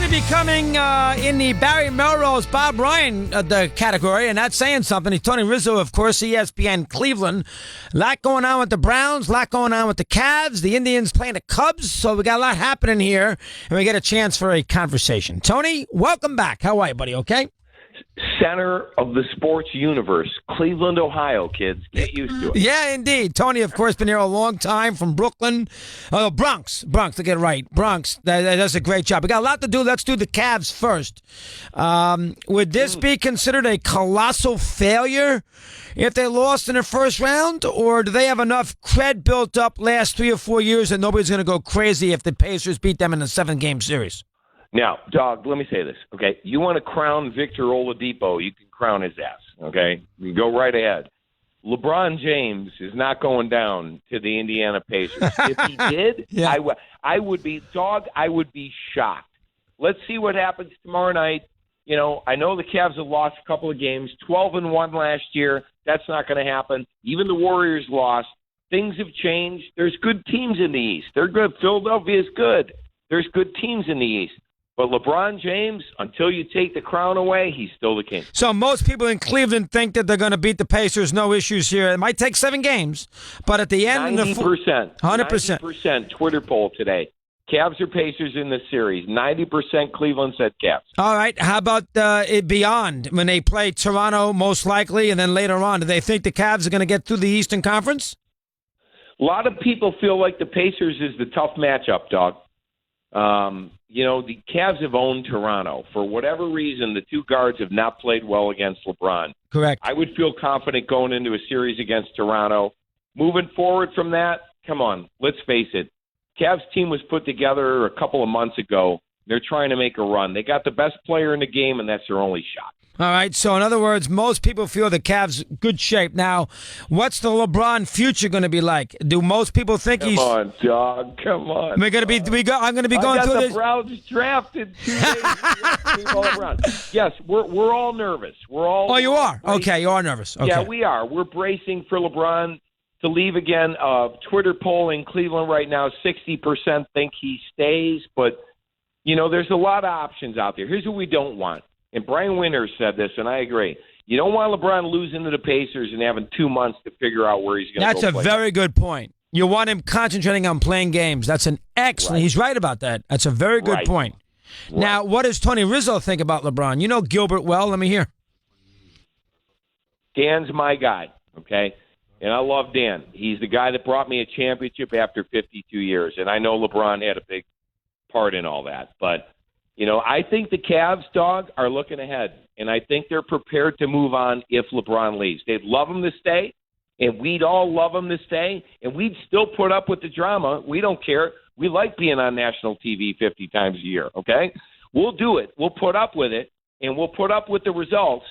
quickly becoming in the Barry Melrose, Bob Ryan the category, and that's saying something. He's Tony Rizzo, of course, ESPN Cleveland. A lot going on with the Browns, a lot going on with the Cavs, the Indians playing the Cubs, so we got a lot happening here, and we get a chance for a conversation. Tony, welcome back. How are you, buddy? Okay? Center of the sports universe, Cleveland, Ohio, kids. Get used to it. Yeah, indeed. Tony, of course, been here a long time from Brooklyn. Bronx, to get it right. Bronx. That does a great job. We got a lot to do. Let's do the Cavs first. Would this be considered a colossal failure if they lost in the first round? Or do they have enough cred built up last 3 or 4 years that nobody's going to go crazy if the Pacers beat them in a 7-game series? Now, Dog, let me say this, okay? You want to crown Victor Oladipo, you can crown his ass, okay? You go right ahead. LeBron James is not going down to the Indiana Pacers. If he did, yeah. I would be shocked. Let's see what happens tomorrow night. You know, I know the Cavs have lost a couple of games, 12-1 last year. That's not going to happen. Even the Warriors lost. Things have changed. There's good teams in the East. They're good. Philadelphia is good. There's good teams in the East. But LeBron James, until you take the crown away, he's still the king. So most people in Cleveland think that they're going to beat the Pacers, no issues here. It might take 7 games, but at the end, 90%, 100%. 90% Twitter poll today. Cavs or Pacers in this series. 90% Cleveland said Cavs. All right. How about it beyond when they play Toronto, most likely, and then later on? Do they think the Cavs are going to get through the Eastern Conference? A lot of people feel like the Pacers is the tough matchup, Dog. You know, the Cavs have owned Toronto. For whatever reason, the two guards have not played well against LeBron. Correct. I would feel confident going into a series against Toronto. Moving forward from that, come on, let's face it. Cavs team was put together a couple of months ago. They're trying to make a run. They got the best player in the game, and that's their only shot. All right, so in other words, most people feel the Cavs good shape. Now, what's the LeBron future going to be like? Do most people think he's? Come on, Dog. Come on. We're going to be. I'm going to be going through this. The Browns drafted 2 days around. Yes, we're all nervous. We're all. Oh, you are? Bracing. Okay, you are nervous. Okay. Yeah, we are. We're bracing for LeBron to leave again. Twitter poll in Cleveland right now: 60% think he stays, but you know, there's a lot of options out there. Here's what we don't want. And Brian Winters said this, and I agree. You don't want LeBron losing to the Pacers and having 2 months to figure out where he's going to go. That's a very good point. You want him concentrating on playing games. That's an excellent. Right. He's right about that. That's a very good point. Right. Now, what does Tony Rizzo think about LeBron? You know Gilbert well. Let me hear. Dan's my guy, okay? And I love Dan. He's the guy that brought me a championship after 52 years. And I know LeBron had a big part in all that. But you know, I think the Cavs, Dog, are looking ahead, and I think they're prepared to move on if LeBron leaves. They'd love him to stay, and we'd all love him to stay, and we'd still put up with the drama. We don't care. We like being on national TV 50 times a year, okay? We'll do it. We'll put up with it, and we'll put up with the results.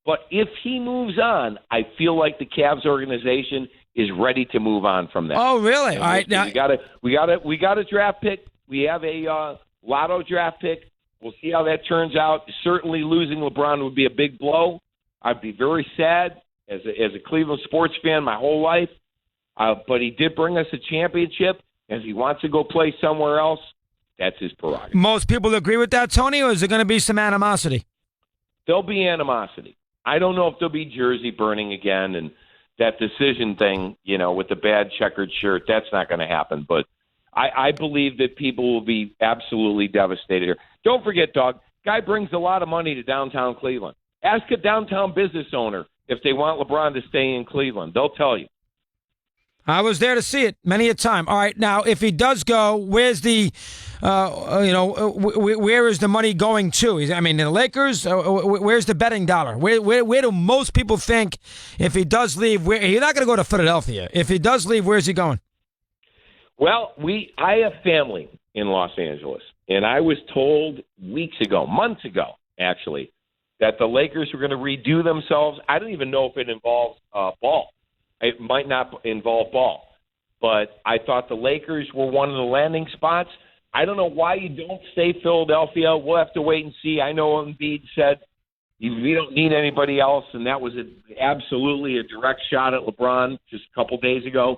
But if he moves on, I feel like the Cavs organization is ready to move on from that. Oh, really? And all right. Now, we got a draft pick. We have a lotto draft pick. We'll see how that turns out. Certainly losing LeBron would be a big blow. I'd be very sad as a Cleveland sports fan my whole life. But he did bring us a championship. As he wants to go play somewhere else, that's his prerogative. Most people agree with that, Tony, or is there going to be some animosity? There'll be animosity. I don't know if there'll be jersey burning again and that decision thing, you know, with the bad checkered shirt. That's not going to happen. But I believe that people will be absolutely devastated here. Don't forget, Dog, guy brings a lot of money to downtown Cleveland. Ask a downtown business owner if they want LeBron to stay in Cleveland. They'll tell you. I was there to see it many a time. All right, now, if he does go, where's the, where is the money going to? I mean, the Lakers, where's the betting dollar? Where do most people think if he does leave, he's not going to go to Philadelphia. If he does leave, where's he going? Well, I have family in Los Angeles, and I was told months ago, actually, that the Lakers were going to redo themselves. I don't even know if it involves ball. It might not involve ball. But I thought the Lakers were one of the landing spots. I don't know why you don't stay Philadelphia. We'll have to wait and see. I know Embiid said we don't need anybody else, and that was absolutely a direct shot at LeBron just a couple days ago.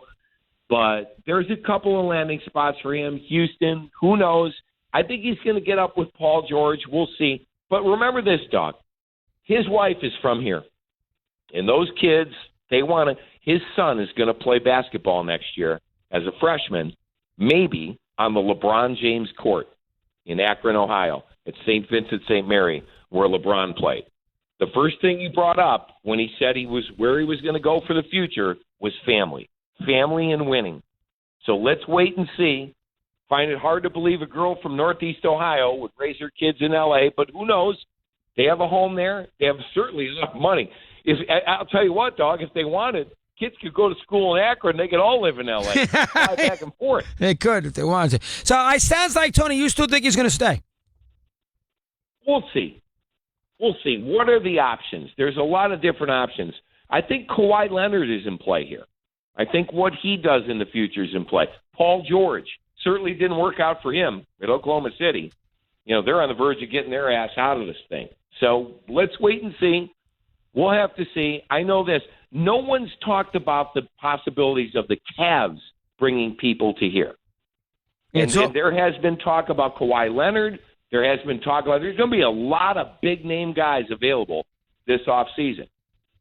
But there's a couple of landing spots for him. Houston, who knows? I think he's going to get up with Paul George. We'll see. But remember this, Doc. His wife is from here. And those kids, they want to – his son is going to play basketball next year as a freshman, maybe on the LeBron James court in Akron, Ohio, at St. Vincent St. Mary, where LeBron played. The first thing he brought up when he said where he was going to go for the future was family. Family and winning. So let's wait and see. Find it hard to believe a girl from Northeast Ohio would raise her kids in L.A., but who knows? They have a home there. They have certainly enough money. I'll tell you what, dog, if they wanted, kids could go to school in Akron. They could all live in L.A. Fly back and forth. They could if they wanted to. So it sounds like, Tony, you still think he's going to stay? We'll see. We'll see. What are the options? There's a lot of different options. I think Kawhi Leonard is in play here. I think what he does in the future is in play. Paul George certainly didn't work out for him at Oklahoma City. You know, they're on the verge of getting their ass out of this thing. So let's wait and see. We'll have to see. I know this. No one's talked about the possibilities of the Cavs bringing people to here. And there has been talk about Kawhi Leonard. There has been talk about there's going to be a lot of big-name guys available this offseason.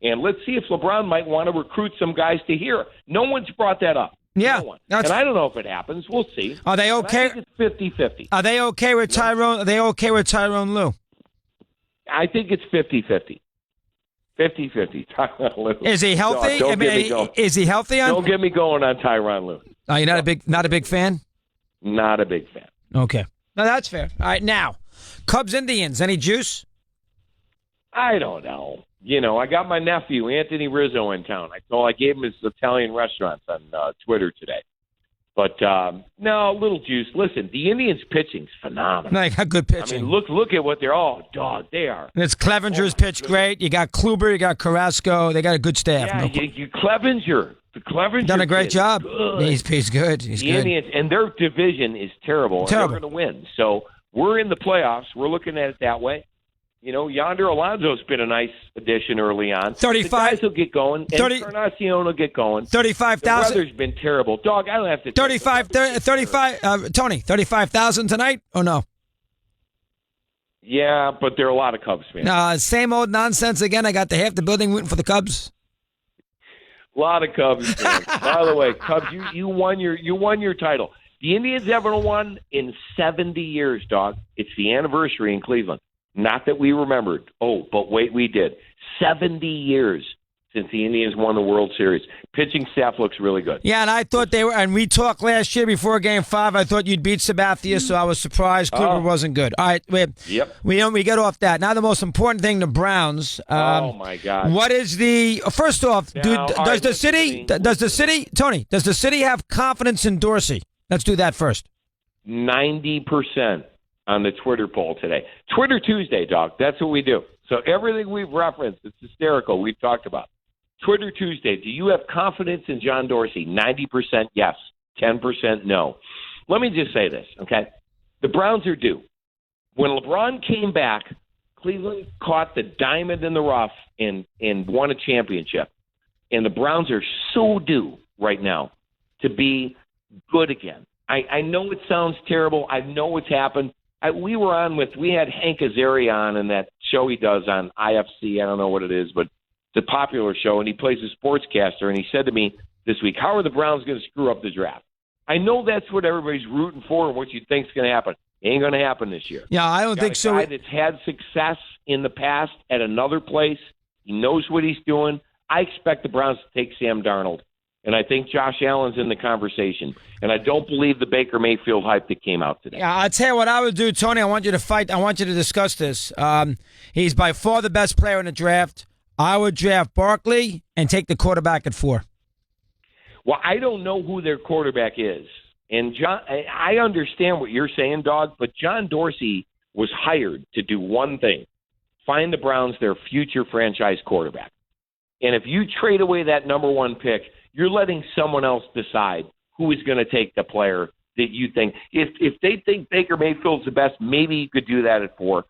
And let's see if LeBron might want to recruit some guys to here. No one's brought that up. Yeah. No one. And I don't know if it happens. We'll see. Are they okay? I think it's 50-50. Are they okay with Tyrone? Are they okay with Tyrone Lue? I think it's 50-50. 50-50. Is he healthy? Don't get me going. Is he healthy? Don't get me going on Tyronn Lue. You're not a big fan? Not a big fan. Okay. No, that's fair. All right, now, Cubs Indians, any juice? I don't know. You know, I got my nephew, Anthony Rizzo, in town. I gave him his Italian restaurants on Twitter today. But, no, a little juice. Listen, the Indians' pitching's phenomenal. They got good pitching. I mean, look at what they're all. Dog, they are. And it's Clevenger's pitched great. You got Kluber, you got Carrasco. They got a good staff. Yeah, you Clevenger. The Clevenger done a great job. Good. He's good. He's the good. Indians, and their division is terrible. And they're going to win. So we're in the playoffs. We're looking at it that way. You know, Yonder Alonso's been a nice addition early on. 35. The guys will get going. And 30, Encarnacion will get going. 35,000. The weather's been terrible. Dog, I don't have to. 35, Tony, 35,000 tonight or no? Yeah, but there are a lot of Cubs fans. Same old nonsense again. I got half the building rooting for the Cubs. A lot of Cubs fans. By the way, Cubs, you won your title. The Indians haven't won in 70 years, dog. It's the anniversary in Cleveland. Not that we remembered. Oh, but wait, we did. 70 years since the Indians won the World Series. Pitching staff looks really good. Yeah, and I thought they were, and we talked last year before Game 5, I thought you'd beat Sabathia, so I was surprised Kluber wasn't good. All right, we get off that. Now the most important thing, the Browns. Oh, my God. What is first off, does the city have confidence in Dorsey? Let's do that first. 90%. On the Twitter poll today. Twitter Tuesday, Doc. That's what we do. So everything we've referenced, it's hysterical, we've talked about. Twitter Tuesday, do you have confidence in John Dorsey? 90% yes, 10% no. Let me just say this, okay? The Browns are due. When LeBron came back, Cleveland caught the diamond in the rough and won a championship. And the Browns are so due right now to be good again. I know it sounds terrible. I know what's happened. We had Hank Azaria on in that show he does on IFC. I don't know what it is, but it's a popular show, and he plays a sportscaster. And he said to me this week, how are the Browns going to screw up the draft? I know that's what everybody's rooting for and what you think's going to happen. It ain't going to happen this year. Yeah, I don't think so. A guy that's had success in the past at another place. He knows what he's doing. I expect the Browns to take Sam Darnold. And I think Josh Allen's in the conversation. And I don't believe the Baker Mayfield hype that came out today. Yeah, I'll tell you what I would do, Tony. I want you to fight. I want you to discuss this. He's by far the best player in the draft. I would draft Barkley and take the quarterback at 4. Well, I don't know who their quarterback is. And John, I understand what you're saying, Dog, but John Dorsey was hired to do one thing, find the Browns their future franchise quarterback. And if you trade away that number 1 pick, you're letting someone else decide who is going to take the player that you think. If they think Baker Mayfield's the best, maybe you could do that at 4.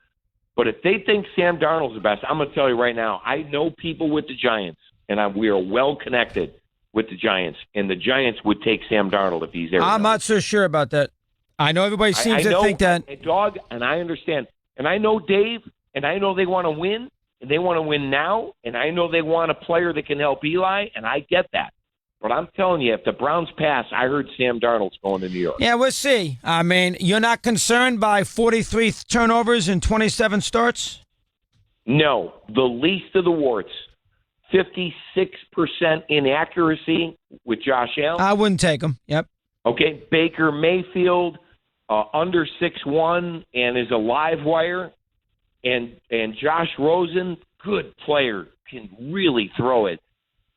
But if they think Sam Darnold's the best, I'm going to tell you right now, I know people with the Giants, and we are well connected with the Giants, and the Giants would take Sam Darnold if he's there. I'm not so sure about that. I know everybody seems to think that. Dog, and I understand. And I know Dave, and I know they want to win, and they want to win now, and I know they want a player that can help Eli, and I get that. But I'm telling you, if the Browns pass, I heard Sam Darnold's going to New York. Yeah, we'll see. I mean, you're not concerned by 43 turnovers and 27 starts? No, the least of the warts. 56% inaccuracy with Josh Allen. I wouldn't take him. Yep. Okay, Baker Mayfield, under 6'1", and is a live wire. And Josh Rosen, good player, can really throw it,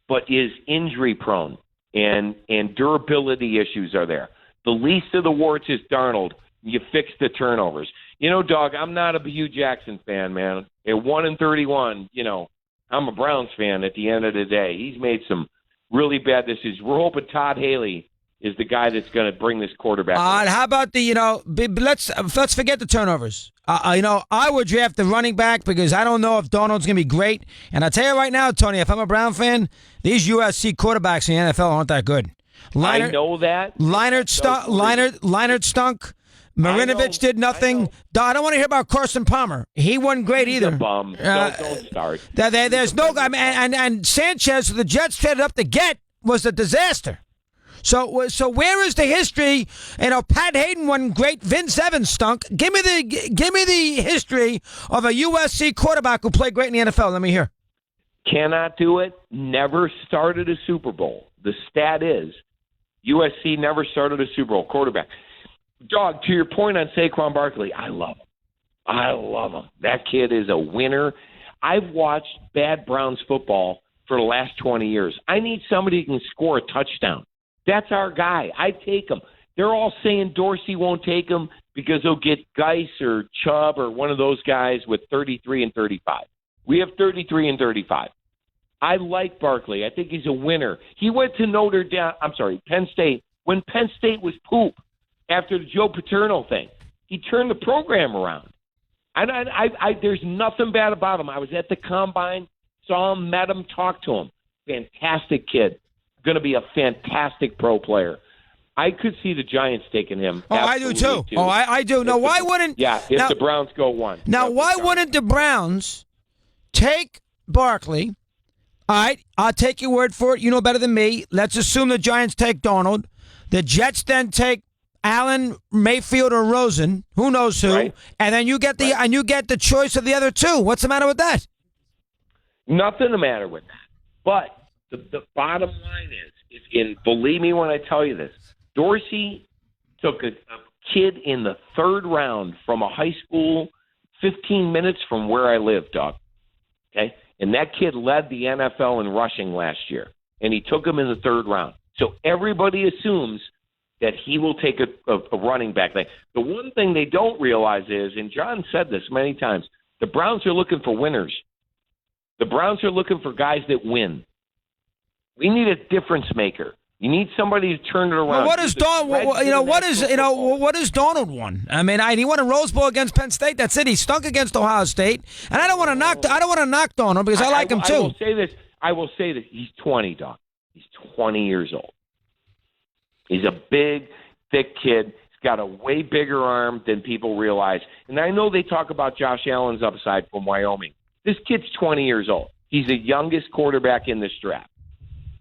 but is injury prone, and durability issues are there. The least of the warts is Darnold. You fix the turnovers. You know, Dog, I'm not a Hugh Jackson fan, man. At 1-31, you know, I'm a Browns fan at the end of the day. He's made some really bad decisions. We're hoping Todd Haley is the guy that's going to bring this quarterback. How about let's forget the turnovers. I would draft the running back because I don't know if Donald's going to be great. And I tell you right now, Tony, if I'm a Brown fan, these USC quarterbacks in the NFL aren't that good. I know that. Leonard stunk. Marinovich did nothing. I don't want to hear about Carson Palmer. He wasn't great either. He's a bum. Don't start. There's no guy. And Sanchez, who the Jets traded up to get, was a disaster. So where is the history? You know, Pat Hayden wasn't great. Vince Evans stunk. Give me the history of a USC quarterback who played great in the NFL. Let me hear. Cannot do it. Never started a Super Bowl. The stat is USC never started a Super Bowl quarterback. Dog, to your point on Saquon Barkley, I love him. That kid is a winner. I've watched bad Browns football for the last 20 years. I need somebody who can score a touchdown. That's our guy. I take him. They're all saying Dorsey won't take him because he'll get Geis or Chubb or one of those guys with 33 and 35. We have 33 and 35. I like Barkley. I think he's a winner. He went to Penn State when Penn State was poop after the Joe Paterno thing. He turned the program around. And there's nothing bad about him. I was at the Combine, saw him, met him, talked to him. Fantastic kid. Going to be a fantastic pro player. I could see the Giants taking him. Oh, I do too. Oh, I do. Now, why wouldn't... Yeah, if the Browns go one. Now, why wouldn't the Browns take Barkley? All right, I'll take your word for it. You know better than me. Let's assume the Giants take Donald. The Jets then take Allen, Mayfield, or Rosen. Who knows who? Right. And then you get the choice of the other two. What's the matter with that? Nothing the matter with that. But the bottom line is, and believe me when I tell you this, Dorsey took a kid in the third round from a high school 15 minutes from where I live, Doug. Okay? And that kid led the NFL in rushing last year. And he took him in the third round. So everybody assumes that he will take a running back thing. The one thing they don't realize is, and John said this many times, the Browns are looking for winners. The Browns are looking for guys that win. We need a difference maker. You need somebody to turn it around. Well, what is Donald won? I mean, he won a Rose Bowl against Penn State. That's it. He stunk against Ohio State, and I don't want to knock Donald because I like him too. I will say this. He's 20, Doc. He's 20 years old. He's a big, thick kid. He's got a way bigger arm than people realize. And I know they talk about Josh Allen's upside from Wyoming. This kid's 20 years old. He's the youngest quarterback in this draft.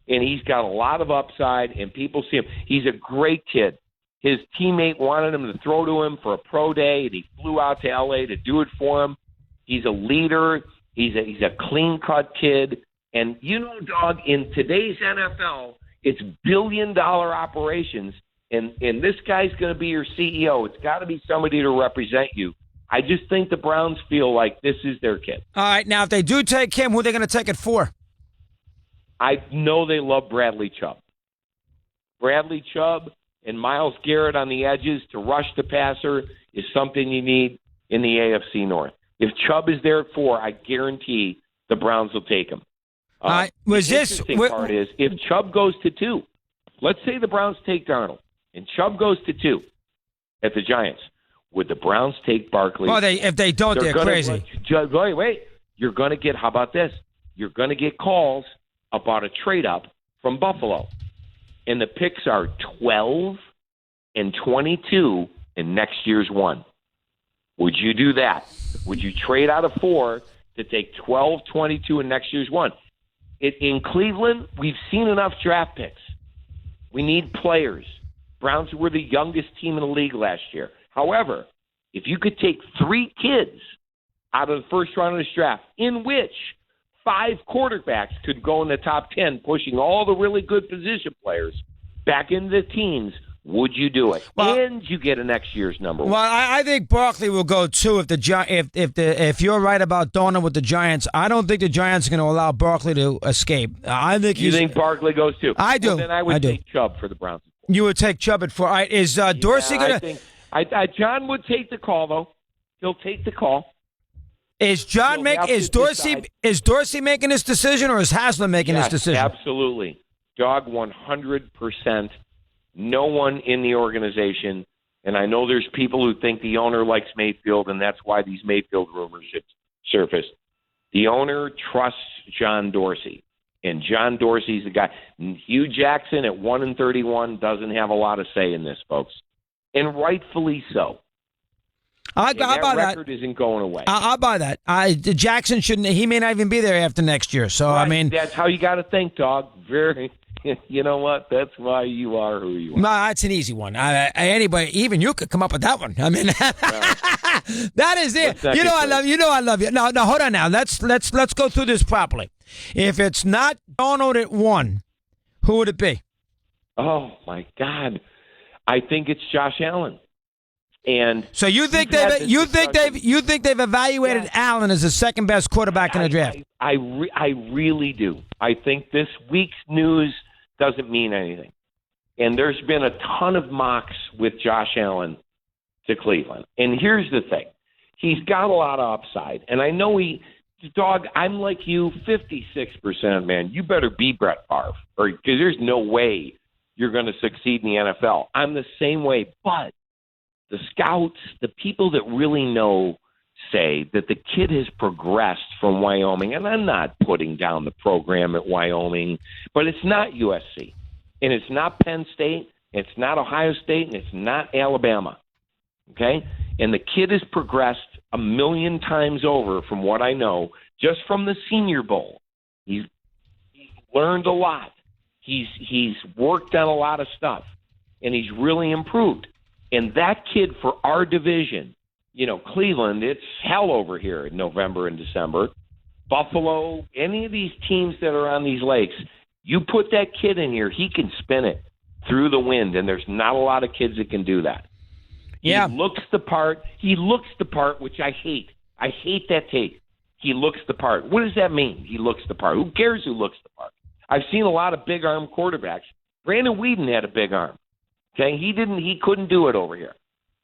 And he's got a lot of upside, and people see him. He's a great kid. His teammate wanted him to throw to him for a pro day, and he flew out to L.A. to do it for him. He's a leader. He's a clean-cut kid. And, you know, Dog, in today's NFL, it's billion-dollar operations, and this guy's going to be your CEO. It's got to be somebody to represent you. I just think the Browns feel like this is their kid. All right, now, if they do take him, who are they going to take it for? I know they love Bradley Chubb. Bradley Chubb and Myles Garrett on the edges to rush the passer is something you need in the AFC North. If Chubb is there at 4, I guarantee the Browns will take him. The interesting part is if Chubb goes to 2, let's say the Browns take Darnold and Chubb goes to 2 at the Giants, would the Browns take Barkley? Well, if they don't, they're crazy. Wait. You're going to get, how about this? You're going to get calls about a trade-up from Buffalo. And the picks are 12 and 22 in next year's 1. Would you do that? Would you trade out of 4 to take 12, 22 in next year's 1? In Cleveland, we've seen enough draft picks. We need players. Browns were the youngest team in the league last year. However, if you could take 3 kids out of the first round of this draft, in which 5 quarterbacks could go in the top 10, pushing all the really good position players back into the teens, would you do it? Well, and you get a next year's number 1. Well, I think Barkley will go too if you're right about Donald with the Giants. I don't think the Giants are going to allow Barkley to escape. I think you think Barkley goes too? I do. Well, then I would take Chubb for the Browns. You would take Chubb at 4. All right, is Dorsey going to? I think John would take the call though. He'll take the call. Is Dorsey making this decision, or is Haslam making this decision? Absolutely. Dog 100%. No one in the organization, and I know there's people who think the owner likes Mayfield, and that's why these Mayfield rumors should surface. The owner trusts John Dorsey, and John Dorsey's the guy. Hugh Jackson at 1-31 doesn't have a lot of say in this, folks, and rightfully so. I'll buy that. Record isn't going away. I'll buy that. Jackson shouldn't. He may not even be there after next year. So right. I mean, that's how you got to think, dog. Very. You know what? That's why you are who you are. No, that's an easy one. Anybody, even you could come up with that one. I mean, that is it. You know, I love you. I love you. No, hold on now. Let's go through this properly. If it's not Donald at 1, who would it be? Oh my God, I think it's Josh Allen. And so you think they've evaluated Allen as the second best quarterback in the draft? I really do. I think this week's news doesn't mean anything. And there's been a ton of mocks with Josh Allen to Cleveland. And here's the thing. He's got a lot of upside. And I know I'm like you, 56%, man. You better be Brett Favre, because there's no way you're going to succeed in the NFL. I'm the same way. But the scouts, the people that really know, say that the kid has progressed from Wyoming, and I'm not putting down the program at Wyoming, but it's not USC, and it's not Penn State, it's not Ohio State, and it's not Alabama, okay? And the kid has progressed 1,000,000 times over from what I know, just from the Senior Bowl. He's learned a lot. He's worked on a lot of stuff, and he's really improved. And that kid for our division, Cleveland, it's hell over here in November and December. Buffalo, any of these teams that are on these lakes, you put that kid in here, he can spin it through the wind, and there's not a lot of kids that can do that. Yeah. He looks the part, which I hate. I hate that take. He looks the part. What does that mean, he looks the part? Who cares who looks the part? I've seen a lot of big-arm quarterbacks. Brandon Whedon had a big arm. Okay, he couldn't do it over here.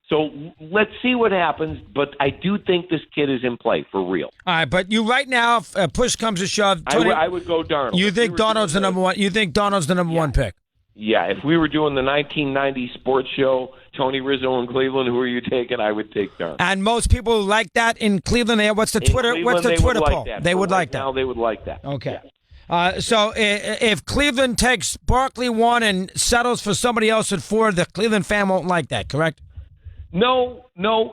So let's see what happens, but I do think this kid is in play for real. All right, but you right now, if push comes to shove, Tony, I would go Darnold. You think Darnold's the number 1? You think Darnold's the number 1 pick? Yeah, if we were doing the 1990 sports show, Tony Rizzo in Cleveland, who are you taking? I would take Darnold. And most people like that in Cleveland. What's the Twitter poll? They would like that. Now they would like that. Okay. Yes. So if Cleveland takes Barkley 1 and settles for somebody else at 4, the Cleveland fan won't like that, correct? No.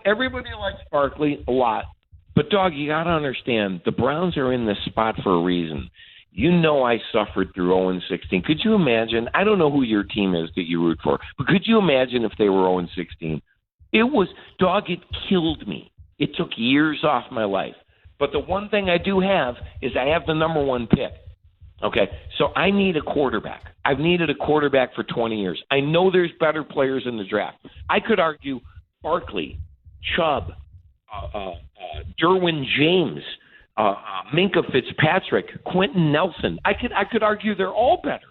Everybody likes Barkley a lot. But, dog, you got to understand, the Browns are in this spot for a reason. I suffered through 0-16. Could you imagine? I don't know who your team is that you root for, but could you imagine if they were 0-16? It killed me. It took years off my life. But the one thing I do have is I have the number 1 pick. Okay, so I need a quarterback. I've needed a quarterback for 20 years. I know there's better players in the draft. I could argue Barkley, Chubb, Derwin James, Minka Fitzpatrick, Quentin Nelson. I could argue they're all better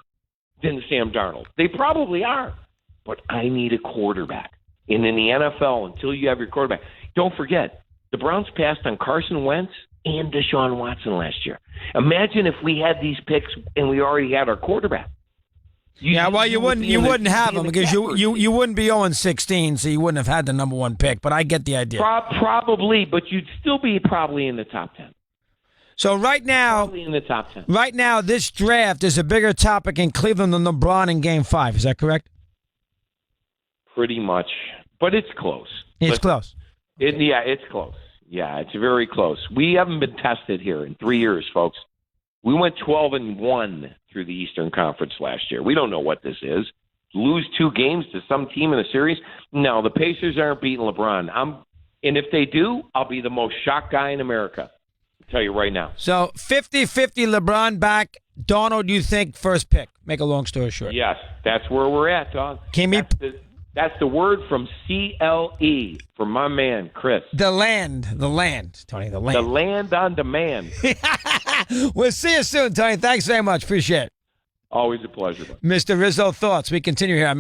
than Sam Darnold. They probably are. But I need a quarterback. And in the NFL, until you have your quarterback, don't forget, the Browns passed on Carson Wentz and Deshaun Watson last year. Imagine if we had these picks and we already had our quarterback. You wouldn't have them because you wouldn't be 0-16, so you wouldn't have had the number 1 pick. But I get the idea. Probably, but you'd still be probably in the top 10. So right now, probably in the top 10. Right now, this draft is a bigger topic in Cleveland than LeBron in Game 5. Is that correct? Pretty much, but it's close. It's close. It's close. Yeah, it's very close. We haven't been tested here in 3 years, folks. We went 12-1 through the Eastern Conference last year. We don't know what this is. Lose 2 games to some team in a series? No, the Pacers aren't beating LeBron. And if they do, I'll be the most shocked guy in America. I'll tell you right now. So 50-50 LeBron back. Donald, you think first pick? Make a long story short. Yes, that's where we're at, Don. That's the word from CLE, from my man, Chris. The land, Tony, the land. The land on demand. We'll see you soon, Tony. Thanks very much. Appreciate it. Always a pleasure. Mr. Rizzo, thoughts. We continue here on